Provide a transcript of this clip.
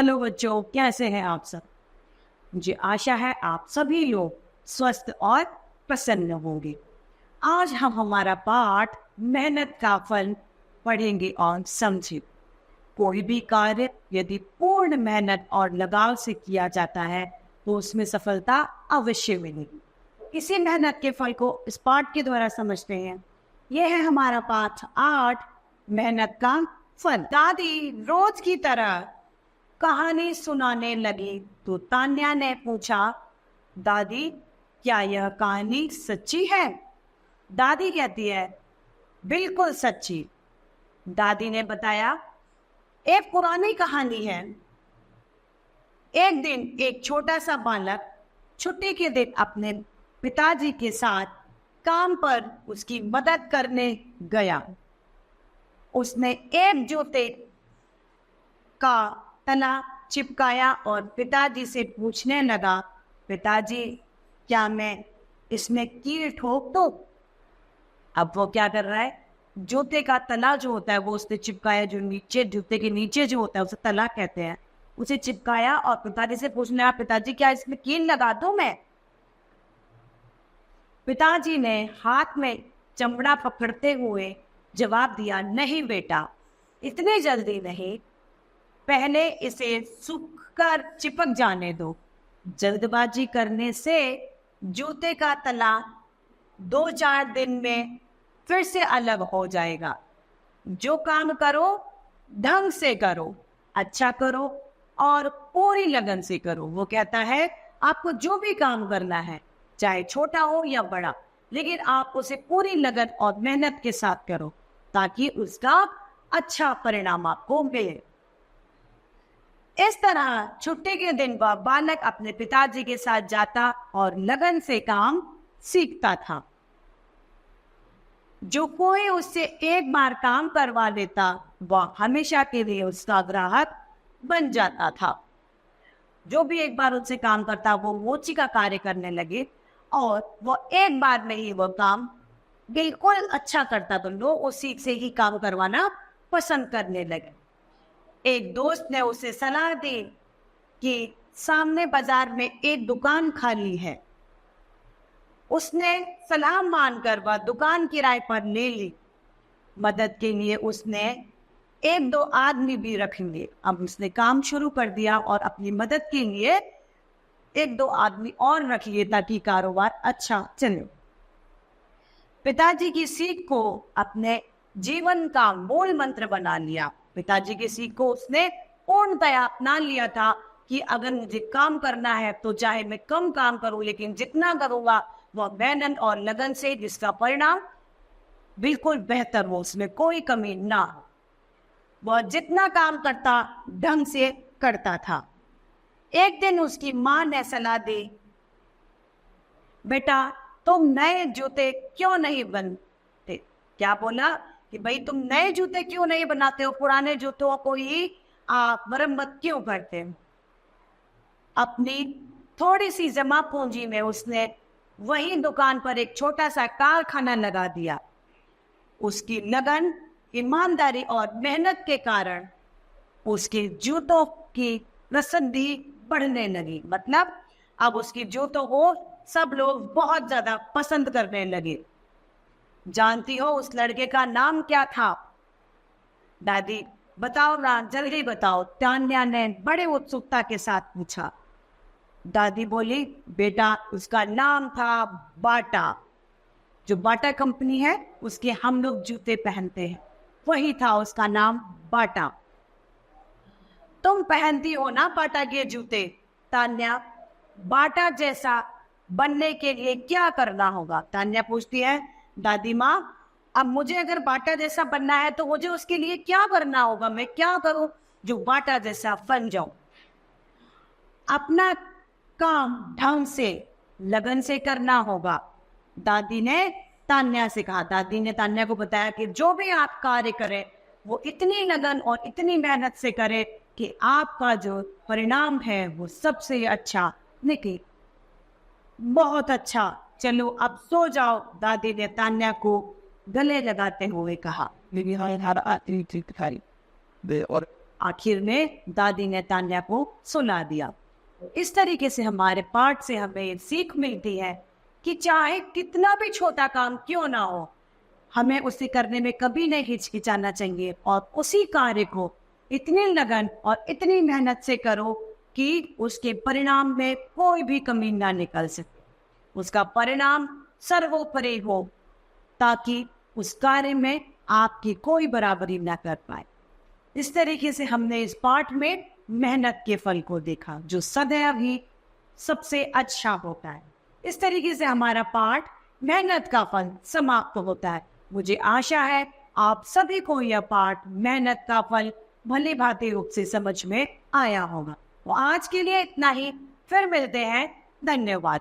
Hello बच्चों, कैसे हैं आप सब। मुझे आशा है आप सभी लोग स्वस्थ और प्रसन्न होंगे। आज हम हमारा पाठ मेहनत का फल पढ़ेंगे और समझें। कोई भी कार्य यदि पूर्ण मेहनत और लगाव से किया जाता है तो उसमें सफलता अवश्य मिलेगी। इसी मेहनत के फल को इस पाठ के द्वारा समझते हैं। यह है हमारा पाठ 8, मेहनत का फल। दादी रोज की तरह कहानी सुनाने लगी तो तान्या ने पूछा, दादी क्या यह कहानी सच्ची है? दादी कहती है, बिल्कुल सच्ची। दादी ने बताया, एक पुरानी कहानी है। एक दिन एक छोटा सा बालक छुट्टी के दिन अपने पिताजी के साथ काम पर उसकी मदद करने गया। उसने एक जूते का तला चिपकाया और पिताजी से पूछने लगा, पिताजी क्या मैं इसमें कील ठोक दूं? अब वो क्या कर रहा है, जूते का तला जो होता है वो उसने चिपकाया, जो नीचे जूते के नीचे जो होता है उसे तला कहते हैं, उसे चिपकाया और पिताजी से पूछने लगा, पिताजी क्या इसमें कील लगा दूं मैं? पिताजी ने हाथ में चमड़ा पकड़ते हुए जवाब दिया, नहीं बेटा, इतनी जल्दी नहीं, पहले इसे सूखकर चिपक जाने दो। जल्दबाजी करने से जूते का तला 2-4 दिन में फिर से अलग हो जाएगा। जो काम करो ढंग से करो, अच्छा करो और पूरी लगन से करो। वो कहता है आपको जो भी काम करना है, चाहे छोटा हो या बड़ा, लेकिन आप उसे पूरी लगन और मेहनत के साथ करो ताकि उसका अच्छा परिणाम आपको मिले। इस तरह छुट्टी के दिन वह बालक अपने पिताजी के साथ जाता और लगन से काम सीखता था। जो कोई उससे एक बार काम करवा लेता वह हमेशा के लिए उसका ग्राहक बन जाता था। जो भी एक बार उससे काम करता वो मोची का कार्य करने लगे और वह एक बार में ही वह काम बिल्कुल अच्छा करता तो लोग उसी से ही काम करवाना पसंद करने लगे। एक दोस्त ने उसे सलाह दी कि सामने बाजार में एक दुकान खाली है। उसने सलाह मानकर वह दुकान किराए पर ले ली। मदद के लिए उसने 1-2 आदमी भी रख लिए। अब उसने काम शुरू कर दिया और अपनी मदद के लिए 1-2 आदमी और रख लिए ताकि कारोबार अच्छा चले। पिताजी की सीख को अपने जीवन का मूल मंत्र बना लिया। पिताजी की सीख को उसने पूर्णतया अपना लिया था कि अगर मुझे काम करना है तो चाहे मैं कम काम करूं, लेकिन जितना करूंगा वह मेहनत और लगन से, जिसका परिणाम बिल्कुल बेहतर हो, उसमें कोई कमी ना हो। वह जितना काम करता ढंग से करता था। एक दिन उसकी माँ ने सलाह दी, बेटा तुम नए जूते क्यों नहीं बनते? क्या बोला कि भाई तुम नए जूते क्यों नहीं बनाते हो, पुराने जूतों को ही आप मरम्मत क्यों करते हो? अपनी थोड़ी सी जमा पूंजी में उसने वही दुकान पर एक छोटा सा कारखाना लगा दिया। उसकी लगन, ईमानदारी और मेहनत के कारण उसके जूतों की प्रसिद्धि बढ़ने लगी। मतलब अब उसकी जूतों को सब लोग बहुत ज्यादा पसंद करने लगे। जानती हो उस लड़के का नाम क्या था? दादी बताओ ना, जल्दी बताओ, तान्या ने बड़े उत्सुकता के साथ पूछा। दादी बोली, बेटा उसका नाम था बाटा। जो बाटा कंपनी है उसके हम लोग जूते पहनते हैं, वही था उसका नाम, बाटा। तुम पहनती हो ना बाटा के जूते? तान्या, बाटा जैसा बनने के लिए क्या करना होगा? तान्या पूछती है, दादी माँ अब मुझे अगर बाटा जैसा बनना है तो मुझे उसके लिए क्या करना होगा? मैं क्या करूं जो बाटा जैसा बन जाऊं? अपना काम ढंग से, लगन से करना होगा, दादी ने तान्या से कहा। दादी ने तान्या को बताया कि जो भी आप कार्य करें वो इतनी लगन और इतनी मेहनत से करें कि आपका जो परिणाम है वो सबसे अच्छा निकले। बहुत अच्छा, चलो अब सो जाओ, दादी ने तान्या को गले लगाते हुए कहा। Maybe I had a और आखिर में दादी ने तान्या को सुला दिया। इस तरीके से हमारे पाठ से हमें सीख मिलती है कि चाहे कितना भी छोटा काम क्यों ना हो, हमें उसे करने में कभी नहीं हिचकिचाना चाहिए और उसी कार्य को इतनी लगन और इतनी मेहनत से करो कि उसके परिणाम में कोई भी कमी ना निकल सके, उसका परिणाम सर्वोपरि हो, ताकि उस कार्य में आपकी कोई बराबरी ना कर पाए। इस तरीके से हमने इस पाठ में मेहनत के फल को देखा, जो सदैव ही सबसे अच्छा होता है। इस तरीके से हमारा पाठ मेहनत का फल समाप्त होता है। मुझे आशा है आप सभी को यह पाठ मेहनत का फल भली भांति रूप से समझ में आया होगा। तो आज के लिए इतना ही, फिर मिलते हैं। धन्यवाद।